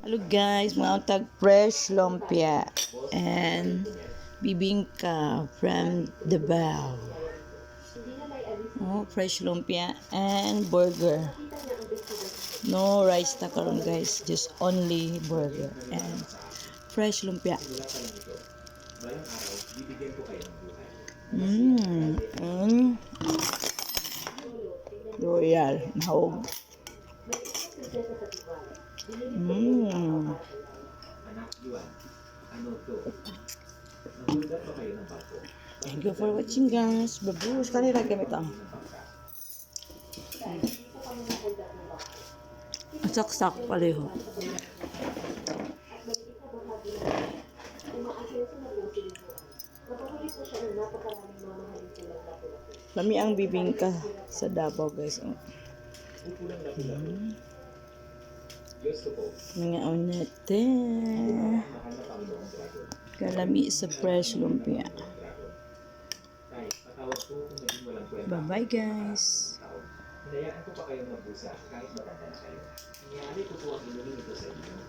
Hello guys, mga tag fresh lumpia and bibingka from the Bao. Oh, fresh lumpia and burger. No rice na karon guys, just only burger and fresh lumpia. And royal mahog. Thank you for watching guys. Babush kanila gamit ang saksak pareho. Lami ang bibingka sa Davao guys. Mga unete. Kalami sa fresh lumpia. Bye bye guys. Hinayaan ko pa kayong magbusa kahit matanda kayo. Nangyari ko po ang inumin ito sa inyo.